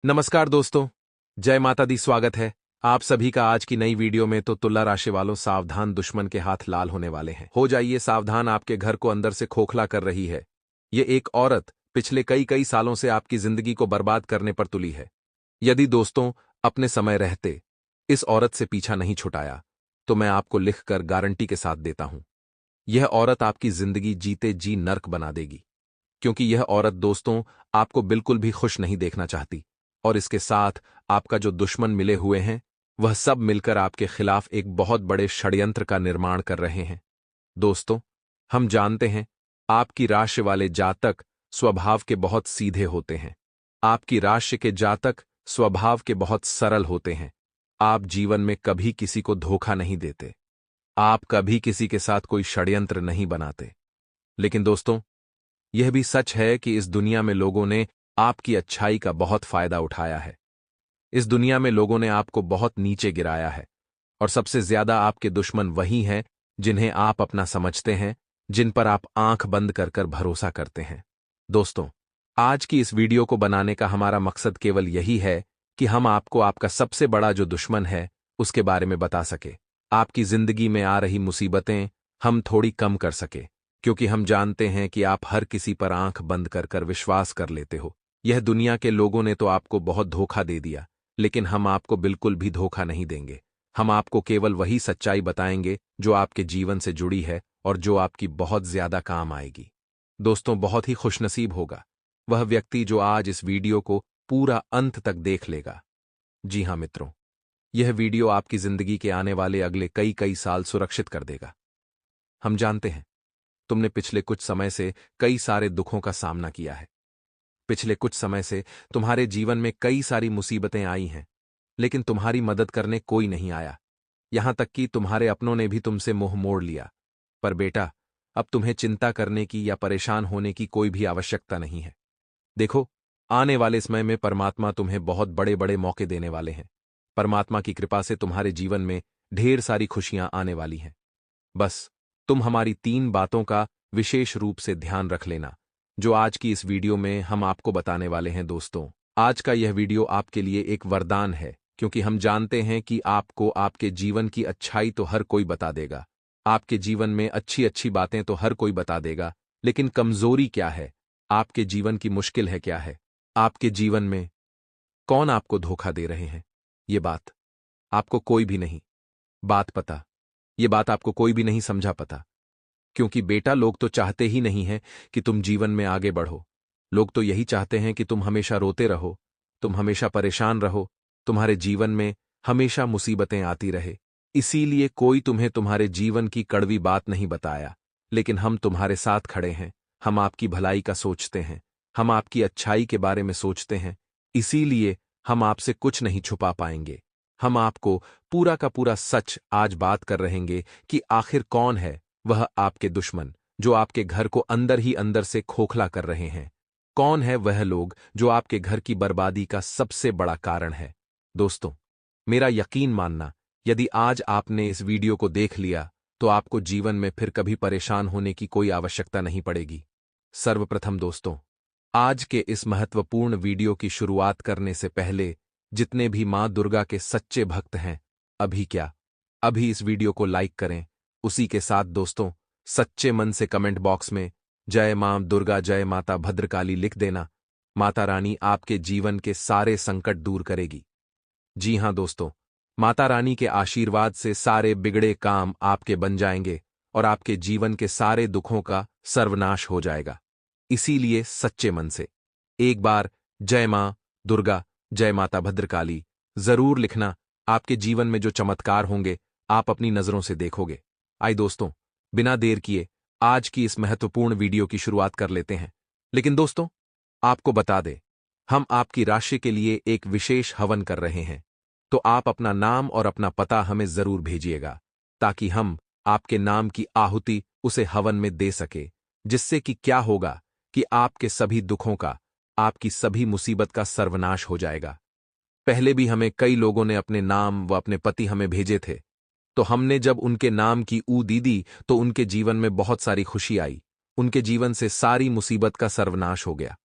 नमस्कार दोस्तों। जय माता दी। स्वागत है आप सभी का आज की नई वीडियो में। तो तुला राशि वालों, सावधान, दुश्मन के हाथ लाल होने वाले हैं। हो जाइए सावधान, आपके घर को अंदर से खोखला कर रही है ये एक औरत। पिछले कई कई सालों से आपकी जिंदगी को बर्बाद करने पर तुली है। यदि दोस्तों अपने समय रहते इस औरत से पीछा नहीं छुटाया तो मैं आपको लिखकर गारंटी के साथ देता हूं, यह औरत आपकी जिंदगी जीते जी नर्क बना देगी। क्योंकि यह औरत दोस्तों आपको बिल्कुल भी खुश नहीं देखना चाहती, और इसके साथ आपका जो दुश्मन मिले हुए हैं वह सब मिलकर आपके खिलाफ एक बहुत बड़े षड्यंत्र का निर्माण कर रहे हैं। दोस्तों, हम जानते हैं आपकी राशि वाले जातक स्वभाव के बहुत सीधे होते हैं। आपकी राशि के जातक स्वभाव के बहुत सरल होते हैं। आप जीवन में कभी किसी को धोखा नहीं देते। आप कभी किसी के साथ कोई षड्यंत्र नहीं बनाते। लेकिन दोस्तों, यह भी सच है कि इस दुनिया में लोगों ने आपकी अच्छाई का बहुत फायदा उठाया है। इस दुनिया में लोगों ने आपको बहुत नीचे गिराया है, और सबसे ज्यादा आपके दुश्मन वही हैं जिन्हें आप अपना समझते हैं, जिन पर आप आंख बंद कर कर भरोसा करते हैं। दोस्तों, आज की इस वीडियो को बनाने का हमारा मकसद केवल यही है कि हम आपको आपका सबसे बड़ा जो दुश्मन है उसके बारे में बता सके। आपकी जिंदगी में आ रही मुसीबतें हम थोड़ी कम कर सके, क्योंकि हम जानते हैं कि आप हर किसी पर आंख बंद कर कर विश्वास कर लेते हो। यह दुनिया के लोगों ने तो आपको बहुत धोखा दे दिया, लेकिन हम आपको बिल्कुल भी धोखा नहीं देंगे। हम आपको केवल वही सच्चाई बताएंगे जो आपके जीवन से जुड़ी है और जो आपकी बहुत ज्यादा काम आएगी। दोस्तों, बहुत ही खुशनसीब होगा वह व्यक्ति जो आज इस वीडियो को पूरा अंत तक देख लेगा। जी हां मित्रों, यह वीडियो आपकी जिंदगी के आने वाले अगले कई कई साल सुरक्षित कर देगा। हम जानते हैं तुमने पिछले कुछ समय से कई सारे दुखों का सामना किया है। पिछले कुछ समय से तुम्हारे जीवन में कई सारी मुसीबतें आई हैं, लेकिन तुम्हारी मदद करने कोई नहीं आया। यहां तक कि तुम्हारे अपनों ने भी तुमसे मुंह मोड़ लिया। पर बेटा, अब तुम्हें चिंता करने की या परेशान होने की कोई भी आवश्यकता नहीं है। देखो, आने वाले समय में परमात्मा तुम्हें बहुत बड़े बड़े मौके देने वाले हैं। परमात्मा की कृपा से तुम्हारे जीवन में ढेर सारी खुशियां आने वाली हैं। बस तुम हमारी 3 बातों का विशेष रूप से ध्यान रख लेना, जो आज की इस वीडियो में हम आपको बताने वाले हैं। दोस्तों, आज का यह वीडियो आपके लिए एक वरदान है, क्योंकि हम जानते हैं कि आपको आपके जीवन की अच्छाई तो हर कोई बता देगा, आपके जीवन में अच्छी अच्छी बातें तो हर कोई बता देगा, लेकिन कमजोरी क्या है, आपके जीवन की मुश्किल है क्या है, आपके जीवन में कौन आपको धोखा दे रहे हैं, ये बात आपको कोई भी नहीं बात पता। ये बात आपको कोई भी नहीं समझा पता। क्योंकि बेटा, लोग तो चाहते ही नहीं हैं कि तुम जीवन में आगे बढ़ो। लोग तो यही चाहते हैं कि तुम हमेशा रोते रहो, तुम हमेशा परेशान रहो, तुम्हारे जीवन में हमेशा मुसीबतें आती रहे। इसीलिए कोई तुम्हें तुम्हारे जीवन की कड़वी बात नहीं बताया, लेकिन हम तुम्हारे साथ खड़े हैं। हम आपकी भलाई का सोचते हैं, हम आपकी अच्छाई के बारे में सोचते हैं। इसीलिए हम आपसे कुछ नहीं छुपा पाएंगे। हम आपको पूरा का पूरा सच आज बात कर रहेंगे कि आखिर कौन है वह आपके दुश्मन जो आपके घर को अंदर ही अंदर से खोखला कर रहे हैं। कौन है वह लोग जो आपके घर की बर्बादी का सबसे बड़ा कारण है। दोस्तों, मेरा यकीन मानना, यदि आज आपने इस वीडियो को देख लिया तो आपको जीवन में फिर कभी परेशान होने की कोई आवश्यकता नहीं पड़ेगी। सर्वप्रथम दोस्तों, आज के इस महत्वपूर्ण वीडियो की शुरुआत करने से पहले जितने भी मां दुर्गा के सच्चे भक्त हैं, अभी इस वीडियो को लाइक करें। उसी के साथ दोस्तों, सच्चे मन से कमेंट बॉक्स में जय मां दुर्गा, जय माता भद्रकाली लिख देना। माता रानी आपके जीवन के सारे संकट दूर करेगी। जी हां दोस्तों, माता रानी के आशीर्वाद से सारे बिगड़े काम आपके बन जाएंगे और आपके जीवन के सारे दुखों का सर्वनाश हो जाएगा। इसीलिए सच्चे मन से एक बार जय मां दुर्गा, जय माता भद्रकाली जरूर लिखना। आपके जीवन में जो चमत्कार होंगे आप अपनी नजरों से देखोगे। आइए दोस्तों, बिना देर किए आज की इस महत्वपूर्ण वीडियो की शुरुआत कर लेते हैं। लेकिन दोस्तों, आपको बता दें, हम आपकी राशि के लिए एक विशेष हवन कर रहे हैं, तो आप अपना नाम और अपना पता हमें जरूर भेजिएगा, ताकि हम आपके नाम की आहुति उसे हवन में दे सके। जिससे कि क्या होगा कि आपके सभी दुखों का, आपकी सभी मुसीबत का सर्वनाश हो जाएगा। पहले भी हमें कई लोगों ने अपने नाम व अपने पति हमें भेजे थे, तो हमने जब उनके नाम की ऊ दी दी तो उनके जीवन में बहुत सारी खुशी आई, उनके जीवन से सारी मुसीबत का सर्वनाश हो गया।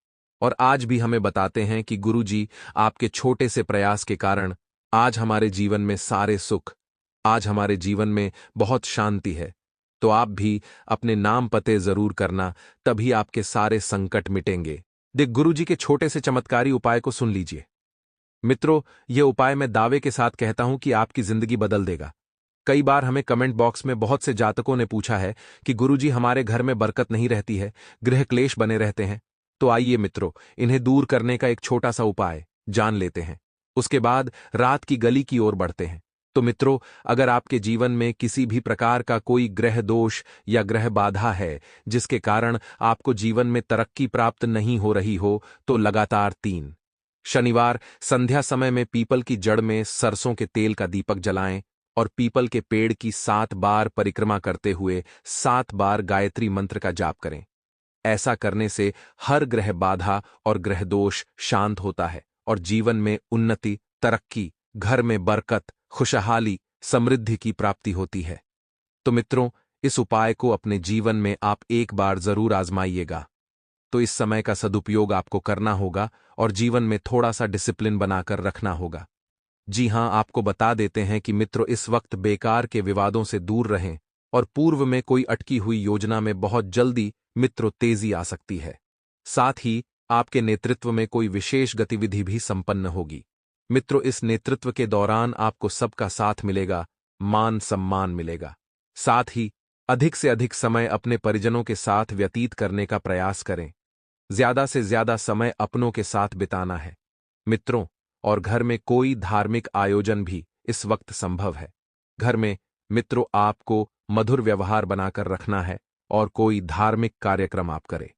और आज भी हमें बताते हैं कि गुरुजी आपके छोटे से प्रयास के कारण आज हमारे जीवन में सारे सुख, आज हमारे जीवन में बहुत शांति है। तो आप भी अपने नाम पते जरूर करना, तभी आपके सारे संकट मिटेंगे। देख, गुरुजी के छोटे से चमत्कारी उपाय को सुन लीजिए। मित्रों, ये उपाय मैं दावे के साथ कहता हूं कि आपकी जिंदगी बदल देगा। कई बार हमें कमेंट बॉक्स में बहुत से जातकों ने पूछा है कि गुरुजी हमारे घर में बरकत नहीं रहती है, गृह क्लेश बने रहते हैं। तो आइए मित्रों, इन्हें दूर करने का एक छोटा सा उपाय जान लेते हैं। उसके बाद रात की गली की ओर बढ़ते हैं। तो मित्रों, अगर आपके जीवन में किसी भी प्रकार का कोई ग्रह दोष या ग्रह बाधा है जिसके कारण आपको जीवन में तरक्की प्राप्त नहीं हो रही हो, तो लगातार 3 शनिवार संध्या समय में पीपल की जड़ में सरसों के तेल का दीपक जलाएं और पीपल के पेड़ की 7 बार परिक्रमा करते हुए 7 बार गायत्री मंत्र का जाप करें। ऐसा करने से हर ग्रह बाधा और ग्रह दोष शांत होता है और जीवन में उन्नति, तरक्की, घर में बरकत, खुशहाली, समृद्धि की प्राप्ति होती है। तो मित्रों, इस उपाय को अपने जीवन में आप एक बार जरूर आजमाइएगा। तो इस समय का सदुपयोग आपको करना होगा और जीवन में थोड़ा सा डिसिप्लिन बनाकर रखना होगा। जी हां, आपको बता देते हैं कि मित्रों, इस वक्त बेकार के विवादों से दूर रहें और पूर्व में कोई अटकी हुई योजना में बहुत जल्दी मित्रों तेजी आ सकती है। साथ ही आपके नेतृत्व में कोई विशेष गतिविधि भी संपन्न होगी। मित्रों, इस नेतृत्व के दौरान आपको सबका साथ मिलेगा, मान सम्मान मिलेगा। साथ ही अधिक से अधिक समय अपने परिजनों के साथ व्यतीत करने का प्रयास करें। ज्यादा से ज्यादा समय अपनों के साथ बिताना है मित्रों। और घर में कोई धार्मिक आयोजन भी इस वक्त संभव है। घर में मित्रों आपको मधुर व्यवहार बनाकर रखना है और कोई धार्मिक कार्यक्रम आप करें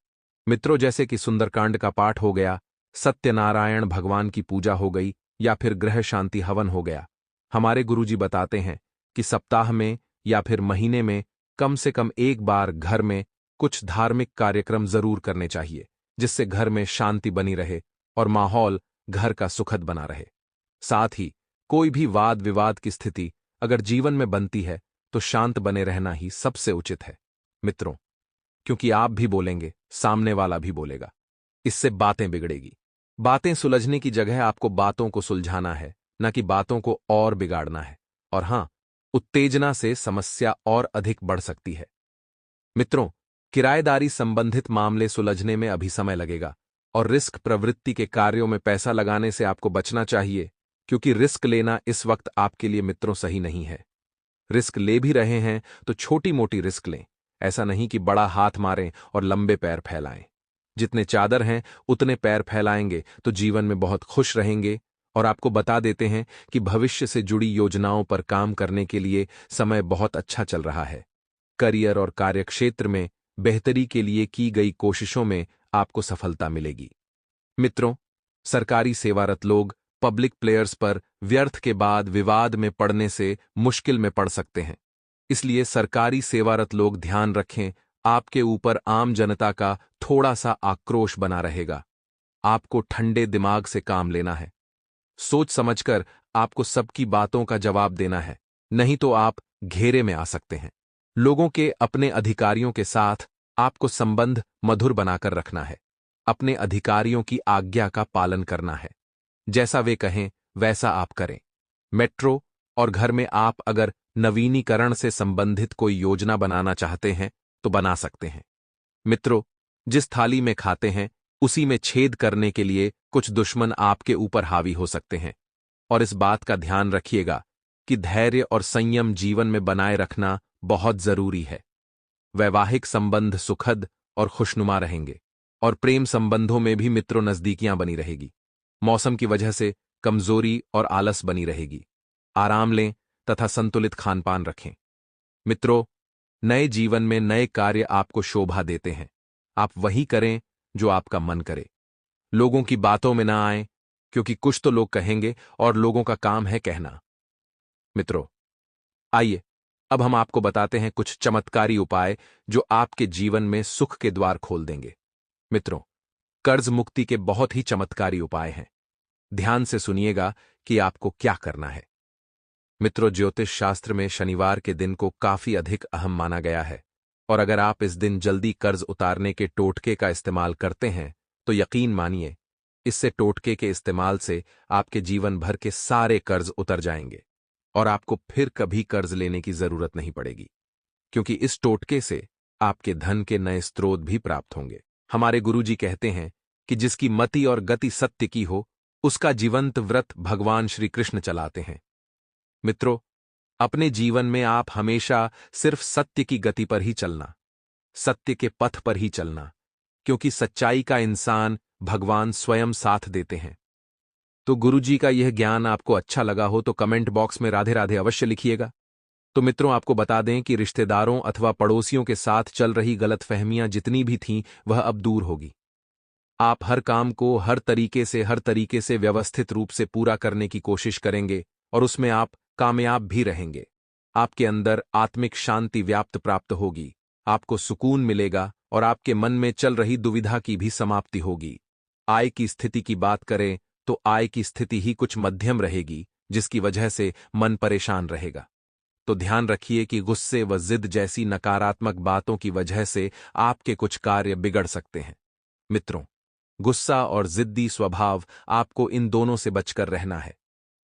मित्रों, जैसे कि सुंदरकांड का पाठ हो गया, सत्यनारायण भगवान की पूजा हो गई या फिर ग्रह शांति हवन हो गया। हमारे गुरुजी बताते हैं कि सप्ताह में या फिर महीने में कम से कम एक बार घर में कुछ धार्मिक कार्यक्रम जरूर करने चाहिए, जिससे घर में शांति बनी रहे और माहौल घर का सुखद बना रहे। साथ ही कोई भी वाद विवाद की स्थिति अगर जीवन में बनती है तो शांत बने रहना ही सबसे उचित है मित्रों, क्योंकि आप भी बोलेंगे, सामने वाला भी बोलेगा, इससे बातें बिगड़ेगी। बातें सुलझने की जगह आपको बातों को सुलझाना है, न कि बातों को और बिगाड़ना है। और हां, उत्तेजना से समस्या और अधिक बढ़ सकती है मित्रों। किराएदारी संबंधित मामले सुलझने में अभी समय लगेगा और रिस्क प्रवृत्ति के कार्यों में पैसा लगाने से आपको बचना चाहिए, क्योंकि रिस्क लेना इस वक्त आपके लिए मित्रों सही नहीं है। रिस्क ले भी रहे हैं तो छोटी मोटी रिस्क लें, ऐसा नहीं कि बड़ा हाथ मारें और लंबे पैर फैलाएं। जितने चादर हैं उतने पैर फैलाएंगे तो जीवन में बहुत खुश रहेंगे। और आपको बता देते हैं कि भविष्य से जुड़ी योजनाओं पर काम करने के लिए समय बहुत अच्छा चल रहा है। करियर और कार्यक्षेत्र में बेहतरी के लिए की गई कोशिशों में आपको सफलता मिलेगी मित्रों। सरकारी सेवारत लोग पब्लिक प्लेयर्स पर व्यर्थ के बाद विवाद में पड़ने से मुश्किल में पड़ सकते हैं। इसलिए सरकारी सेवारत लोग ध्यान रखें, आपके ऊपर आम जनता का थोड़ा सा आक्रोश बना रहेगा। आपको ठंडे दिमाग से काम लेना है, सोच समझकर आपको सबकी बातों का जवाब देना है, नहीं तो आप घेरे में आ सकते हैं। लोगों के अपने अधिकारियों के साथ आपको संबंध मधुर बनाकर रखना है। अपने अधिकारियों की आज्ञा का पालन करना है, जैसा वे कहें वैसा आप करें। मेट्रो और घर में आप अगर नवीनीकरण से संबंधित कोई योजना बनाना चाहते हैं तो बना सकते हैं मित्रों। जिस थाली में खाते हैं उसी में छेद करने के लिए कुछ दुश्मन आपके ऊपर हावी हो सकते हैं। और इस बात का ध्यान रखिएगा कि धैर्य और संयम जीवन में बनाए रखना बहुत जरूरी है। वैवाहिक संबंध सुखद और खुशनुमा रहेंगे और प्रेम संबंधों में भी मित्रों नजदीकियां बनी रहेगी। मौसम की वजह से कमजोरी और आलस बनी रहेगी। आराम लें तथा संतुलित खानपान रखें मित्रों। नए जीवन में नए कार्य आपको शोभा देते हैं। आप वही करें जो आपका मन करे। लोगों की बातों में ना आएं, क्योंकि कुछ तो लोग कहेंगे और लोगों का काम है कहना मित्रों। आइए अब हम आपको बताते हैं कुछ चमत्कारी उपाय जो आपके जीवन में सुख के द्वार खोल देंगे मित्रों। कर्ज मुक्ति के बहुत ही चमत्कारी उपाय हैं। ध्यान से सुनिएगा कि आपको क्या करना है मित्रों। ज्योतिष शास्त्र में शनिवार के दिन को काफी अधिक अहम माना गया है और अगर आप इस दिन जल्दी कर्ज उतारने के टोटके का इस्तेमाल करते हैं तो यकीन मानिए, इससे टोटके के इस्तेमाल से आपके जीवन भर के सारे कर्ज उतर जाएंगे और आपको फिर कभी कर्ज लेने की जरूरत नहीं पड़ेगी, क्योंकि इस टोटके से आपके धन के नए स्रोत भी प्राप्त होंगे। हमारे गुरुजी कहते हैं कि जिसकी मति और गति सत्य की हो, उसका जीवंत व्रत भगवान श्री कृष्ण चलाते हैं। मित्रों, अपने जीवन में आप हमेशा सिर्फ सत्य की गति पर ही चलना, सत्य के पथ पर ही चलना, क्योंकि सच्चाई का इंसान भगवान स्वयं साथ देते हैं। तो गुरुजी का यह ज्ञान आपको अच्छा लगा हो तो कमेंट बॉक्स में राधे राधे अवश्य लिखिएगा। तो मित्रों, आपको बता दें कि रिश्तेदारों अथवा पड़ोसियों के साथ चल रही गलतफहमियां जितनी भी थीं, वह अब दूर होगी। आप हर काम को हर तरीके से व्यवस्थित रूप से पूरा करने की कोशिश करेंगे और उसमें आप कामयाब भी रहेंगे। आपके अंदर आत्मिक शांति व्याप्त प्राप्त होगी, आपको सुकून मिलेगा और आपके मन में चल रही दुविधा की भी समाप्ति होगी। आय की स्थिति की बात करें तो आय की स्थिति ही कुछ मध्यम रहेगी, जिसकी वजह से मन परेशान रहेगा। तो ध्यान रखिए कि गुस्से व जिद जैसी नकारात्मक बातों की वजह से आपके कुछ कार्य बिगड़ सकते हैं। मित्रों, गुस्सा और जिद्दी स्वभाव, आपको इन दोनों से बचकर रहना है।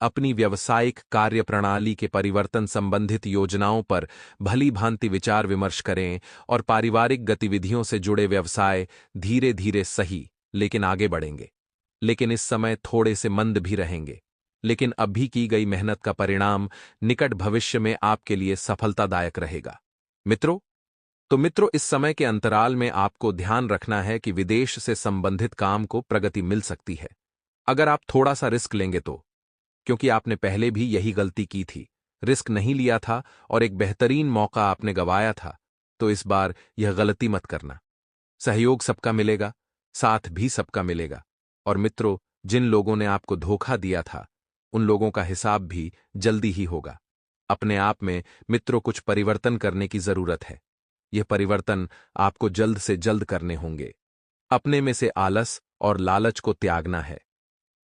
अपनी व्यावसायिक कार्य प्रणाली के परिवर्तन संबंधित योजनाओं पर भली भांति विचार विमर्श करें और पारिवारिक गतिविधियों से जुड़े व्यवसाय धीरे धीरे सही लेकिन आगे बढ़ेंगे। लेकिन इस समय थोड़े से मंद भी रहेंगे, लेकिन अभी की गई मेहनत का परिणाम निकट भविष्य में आपके लिए सफलतादायक रहेगा। मित्रों, इस समय के अंतराल में आपको ध्यान रखना है कि विदेश से संबंधित काम को प्रगति मिल सकती है, अगर आप थोड़ा सा रिस्क लेंगे तो, क्योंकि आपने पहले भी यही गलती की थी, रिस्क नहीं लिया था और एक बेहतरीन मौका आपने गंवाया था। तो इस बार यह गलती मत करना। सहयोग सबका मिलेगा, साथ भी सबका मिलेगा। और मित्रों, जिन लोगों ने आपको धोखा दिया था, उन लोगों का हिसाब भी जल्दी ही होगा। अपने आप में मित्रों कुछ परिवर्तन करने की जरूरत है। यह परिवर्तन आपको जल्द से जल्द करने होंगे। अपने में से आलस और लालच को त्यागना है।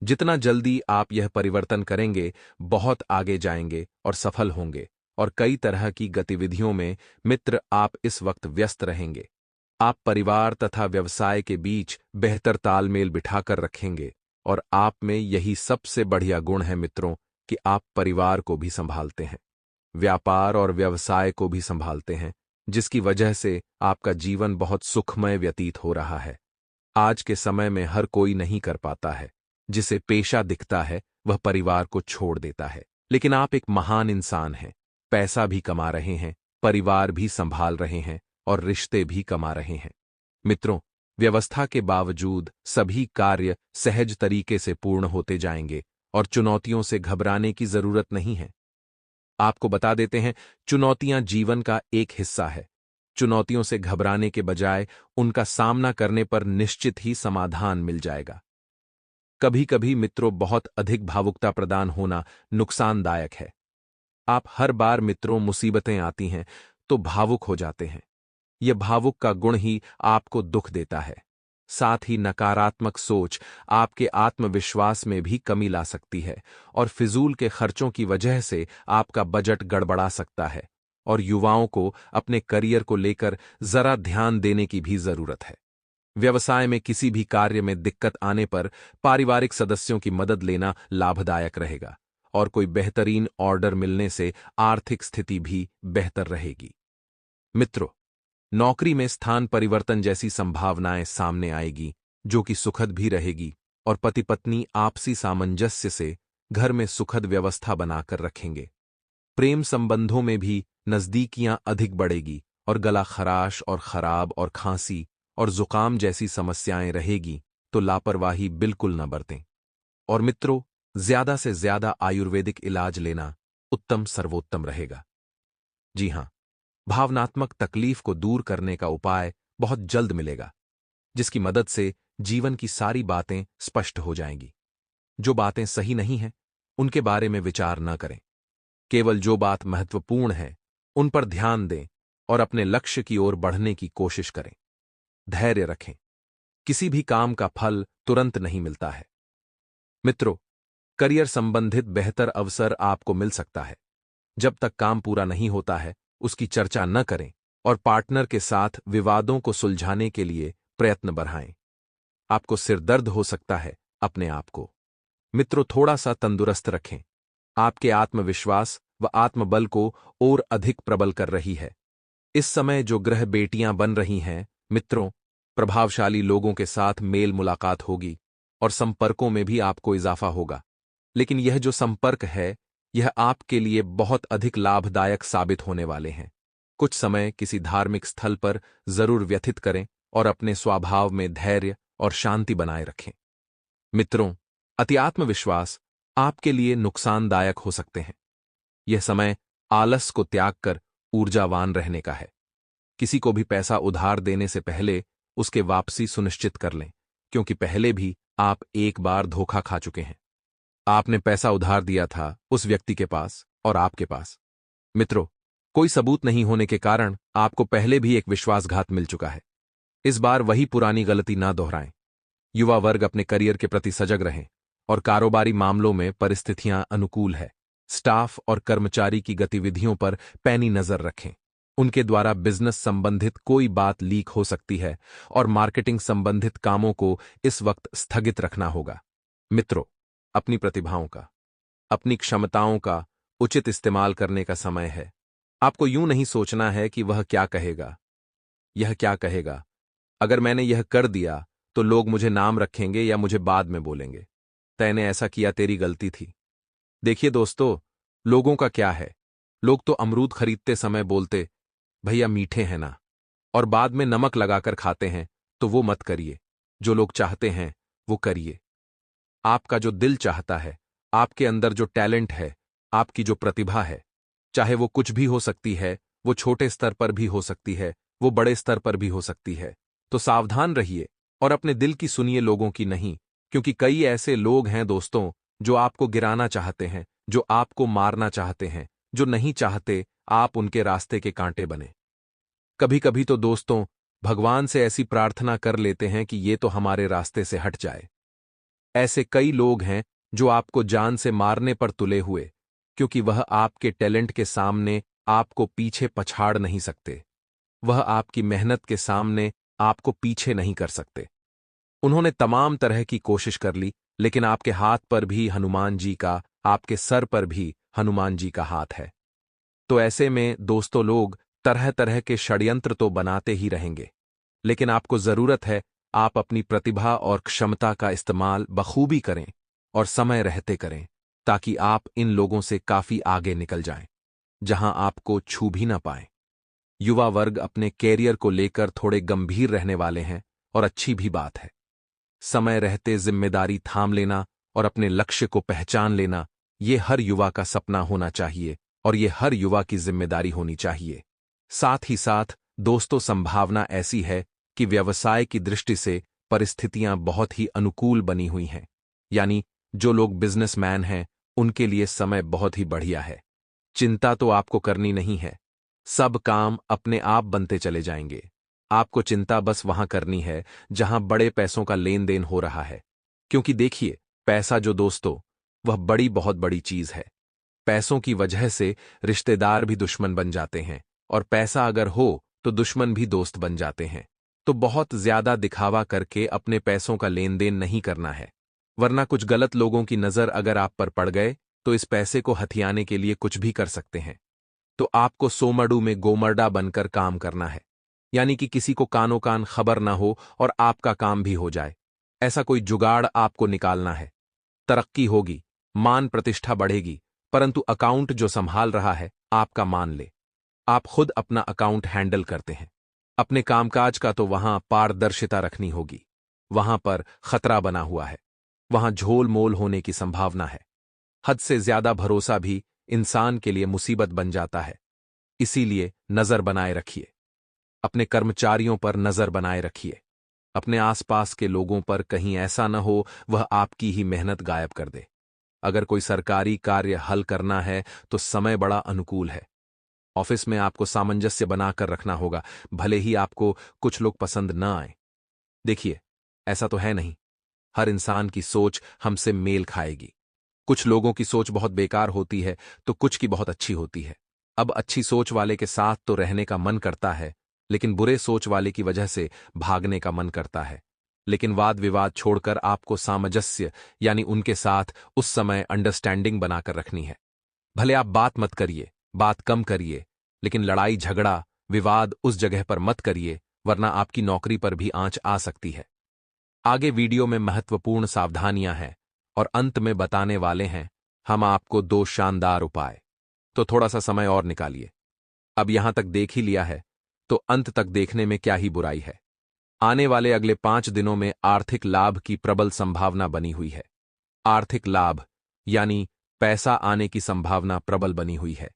जितना जल्दी आप यह परिवर्तन करेंगे, बहुत आगे जाएंगे और सफल होंगे। और कई तरह की गतिविधियों में मित्र आप इस वक्त व्यस्त रहेंगे। आप परिवार तथा व्यवसाय के बीच बेहतर तालमेल बिठाकर रखेंगे और आप में यही सबसे बढ़िया गुण है मित्रों, कि आप परिवार को भी संभालते हैं, व्यापार और व्यवसाय को भी संभालते हैं, जिसकी वजह से आपका जीवन बहुत सुखमय व्यतीत हो रहा है। आज के समय में हर कोई नहीं कर पाता है। जिसे पेशा दिखता है वह परिवार को छोड़ देता है। लेकिन आप एक महान इंसान हैं, पैसा भी कमा रहे हैं, परिवार भी संभाल रहे हैं और रिश्ते भी कमा रहे हैं। मित्रों, व्यवस्था के बावजूद सभी कार्य सहज तरीके से पूर्ण होते जाएंगे और चुनौतियों से घबराने की जरूरत नहीं है। आपको बता देते हैं, चुनौतियां जीवन का एक हिस्सा है। चुनौतियों से घबराने के बजाय उनका सामना करने पर निश्चित ही समाधान मिल जाएगा। कभी कभी मित्रों, बहुत अधिक भावुकता प्रदान होना नुकसानदायक है। आप हर बार मित्रों मुसीबतें आती हैं तो भावुक हो जाते हैं। यह भावुक का गुण ही आपको दुख देता है। साथ ही नकारात्मक सोच आपके आत्मविश्वास में भी कमी ला सकती है और फिजूल के खर्चों की वजह से आपका बजट गड़बड़ा सकता है। और युवाओं को अपने करियर को लेकर जरा ध्यान देने की भी जरूरत है। व्यवसाय में किसी भी कार्य में दिक्कत आने पर पारिवारिक सदस्यों की मदद लेना लाभदायक रहेगा और कोई बेहतरीन ऑर्डर मिलने से आर्थिक स्थिति भी बेहतर रहेगी। मित्रों, नौकरी में स्थान परिवर्तन जैसी संभावनाएं सामने आएगी, जो कि सुखद भी रहेगी और पति पत्नी आपसी सामंजस्य से घर में सुखद व्यवस्था बनाकर रखेंगे। प्रेम संबंधों में भी नजदीकियां अधिक बढ़ेगी और गला खराश और खराब और खांसी और जुकाम जैसी समस्याएं रहेगी, तो लापरवाही बिल्कुल न बरतें। और मित्रों, ज्यादा से ज्यादा आयुर्वेदिक इलाज लेना उत्तम सर्वोत्तम रहेगा। जी हां, भावनात्मक तकलीफ को दूर करने का उपाय बहुत जल्द मिलेगा, जिसकी मदद से जीवन की सारी बातें स्पष्ट हो जाएंगी। जो बातें सही नहीं हैं, उनके बारे में विचार न करें। केवल जो बात महत्वपूर्ण है, उन पर ध्यान दें और अपने लक्ष्य की ओर बढ़ने की कोशिश करें। धैर्य रखें। किसी भी काम का फल तुरंत नहीं मिलता है। मित्रों, करियर संबंधित बेहतर अवसर आपको मिल सकता है। जब तक काम पूरा नहीं होता है, उसकी चर्चा न करें और पार्टनर के साथ विवादों को सुलझाने के लिए प्रयत्न बढ़ाएं। आपको सिरदर्द हो सकता है अपने आप को। मित्रों, थोड़ा सा तंदुरुस्त रखें। आपके आत्मविश्वास व आत्मबल को और अधिक प्रबल कर रही है। इस समय जो ग्रह बेटियां बन रही हैं, मित्रों, प्रभावशाली लोगों के साथ मेल मुलाकात होगी और संपर्कों में भी आपको इजाफा होगा। लेकिन यह जो संपर्क है, यह आपके लिए बहुत अधिक लाभदायक साबित होने वाले हैं। कुछ समय किसी धार्मिक स्थल पर जरूर व्यतीत करें और अपने स्वभाव में धैर्य और शांति बनाए रखें। मित्रों, अति आत्मविश्वास आपके लिए नुकसानदायक हो सकते हैं। यह समय आलस को त्याग कर ऊर्जावान रहने का है। किसी को भी पैसा उधार देने से पहले उसके वापसी सुनिश्चित कर लें, क्योंकि पहले भी आप एक बार धोखा खा चुके हैं। आपने पैसा उधार दिया था उस व्यक्ति के पास और आपके पास। मित्रों, कोई सबूत नहीं होने के कारण आपको पहले भी एक विश्वासघात मिल चुका है। इस बार वही पुरानी गलती ना दोहराएं। युवा वर्ग अपने करियर के प्रति सजग रहें और कारोबारी मामलों में परिस्थितियां अनुकूल है। स्टाफ और कर्मचारी की गतिविधियों पर पैनी नजर रखें। उनके द्वारा बिजनेस संबंधित कोई बात लीक हो सकती है और मार्केटिंग संबंधित कामों को इस वक्त स्थगित रखना होगा। मित्रों, अपनी प्रतिभाओं का, अपनी क्षमताओं का उचित इस्तेमाल करने का समय है। आपको यूं नहीं सोचना है कि वह क्या कहेगा, यह क्या कहेगा, अगर मैंने यह कर दिया तो लोग मुझे नाम रखेंगे या मुझे बाद में बोलेंगे, तैने ऐसा किया, तेरी गलती थी। देखिए दोस्तों, लोगों का क्या है, लोग तो अमरूद खरीदते समय बोलते, भैया मीठे हैं ना, और बाद में नमक लगाकर खाते हैं। तो वो मत करिए। जो लोग चाहते हैं वो करिए। आपका जो दिल चाहता है, आपके अंदर जो टैलेंट है, आपकी जो प्रतिभा है, चाहे वो कुछ भी हो सकती है, वो छोटे स्तर पर भी हो सकती है, वो बड़े स्तर पर भी हो सकती है। तो सावधान रहिए और अपने दिल की सुनिए, लोगों की नहीं, क्योंकि कई ऐसे लोग हैं दोस्तों जो आपको गिराना चाहते हैं, जो आपको मारना चाहते हैं, जो नहीं चाहते आप उनके रास्ते के कांटे बने। कभी कभी तो दोस्तों भगवान से ऐसी प्रार्थना कर लेते हैं कि ये तो हमारे रास्ते से हट जाए। ऐसे कई लोग हैं जो आपको जान से मारने पर तुले हुए, क्योंकि वह आपके टैलेंट के सामने आपको पीछे पछाड़ नहीं सकते। वह आपकी मेहनत के सामने आपको पीछे नहीं कर सकते। उन्होंने तमाम तरह की कोशिश कर ली, लेकिन आपके हाथ पर भी हनुमान जी का, आपके सर पर भी हनुमान जी का हाथ है। तो ऐसे में दोस्तों लोग तरह तरह के षड्यंत्र तो बनाते ही रहेंगे, लेकिन आपको जरूरत है आप अपनी प्रतिभा और क्षमता का इस्तेमाल बखूबी करें और समय रहते करें, ताकि आप इन लोगों से काफी आगे निकल जाएं, जहां आपको छू भी ना पाएं। युवा वर्ग अपने कैरियर को लेकर थोड़े गंभीर रहने वाले हैं और अच्छी भी बात है। समय रहते जिम्मेदारी थाम लेना और अपने लक्ष्य को पहचान लेना, ये हर युवा का सपना होना चाहिए और ये हर युवा की जिम्मेदारी होनी चाहिए। साथ ही साथ दोस्तों, संभावना ऐसी है कि व्यवसाय की दृष्टि से परिस्थितियां बहुत ही अनुकूल बनी हुई हैं। यानी जो लोग बिजनेसमैन हैं उनके लिए समय बहुत ही बढ़िया है। चिंता तो आपको करनी नहीं है, सब काम अपने आप बनते चले जाएंगे। आपको चिंता बस वहां करनी है जहां बड़े पैसों का लेन देन हो रहा है, क्योंकि देखिए, पैसा जो दोस्तों, वह बड़ी बहुत बड़ी चीज है। पैसों की वजह से रिश्तेदार भी दुश्मन बन जाते हैं और पैसा अगर हो तो दुश्मन भी दोस्त बन जाते हैं। तो बहुत ज्यादा दिखावा करके अपने पैसों का लेन देन नहीं करना है, वरना कुछ गलत लोगों की नजर अगर आप पर पड़ गए तो इस पैसे को हथियाने के लिए कुछ भी कर सकते हैं। तो आपको सोमडू में गोमरडा बनकर काम करना है, यानी कि किसी को कानो कान खबर ना हो और आपका काम भी हो जाए। ऐसा कोई जुगाड़ आपको निकालना है। तरक्की होगी, मान प्रतिष्ठा बढ़ेगी, परंतु अकाउंट जो संभाल रहा है आपका, मान ले आप खुद अपना अकाउंट हैंडल करते हैं। अपने कामकाज का तो वहां पारदर्शिता रखनी होगी। वहां पर खतरा बना हुआ है, वहां झोल मोल होने की संभावना है। हद से ज्यादा भरोसा भी इंसान के लिए मुसीबत बन जाता है। इसीलिए नजर बनाए रखिए, अपने कर्मचारियों पर नजर बनाए रखिए। अपने आसपास के लोगों पर कहीं ऐसा न हो वह आपकी ही मेहनत गायब कर दे। अगर कोई सरकारी कार्य हल करना है तो समय बड़ा अनुकूल है। ऑफिस में आपको सामंजस्य बनाकर रखना होगा, भले ही आपको कुछ लोग पसंद न आए। देखिए, ऐसा तो है नहीं, हर इंसान की सोच हमसे मेल खाएगी। कुछ लोगों की सोच बहुत बेकार होती है तो कुछ की बहुत अच्छी होती है। अब अच्छी सोच वाले के साथ तो रहने का मन करता है, लेकिन बुरे सोच वाले की वजह से भागने का मन करता है। लेकिन वाद विवाद छोड़कर आपको सामंजस्य यानी उनके साथ उस समय अंडरस्टैंडिंग बनाकर रखनी है। भले आप बात मत करिए, बात कम करिए, लेकिन लड़ाई झगड़ा विवाद उस जगह पर मत करिए, वरना आपकी नौकरी पर भी आंच आ सकती है। आगे वीडियो में महत्वपूर्ण सावधानियां हैं और अंत में बताने वाले हैं हम आपको 2 शानदार उपाय। तो थोड़ा सा समय और निकालिए। अब यहां तक देख ही लिया है तो अंत तक देखने में क्या ही बुराई है। आने वाले अगले 5 दिनों में आर्थिक लाभ की प्रबल संभावना बनी हुई है। आर्थिक लाभ यानी पैसा आने की संभावना प्रबल बनी हुई है।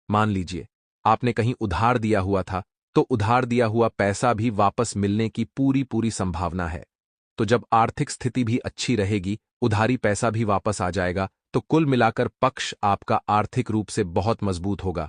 मान लीजिए आपने कहीं उधार दिया हुआ था, तो उधार दिया हुआ पैसा भी वापस मिलने की पूरी पूरी संभावना है। तो जब आर्थिक स्थिति भी अच्छी रहेगी, उधारी पैसा भी वापस आ जाएगा, तो कुल मिलाकर पक्ष आपका आर्थिक रूप से बहुत मजबूत होगा।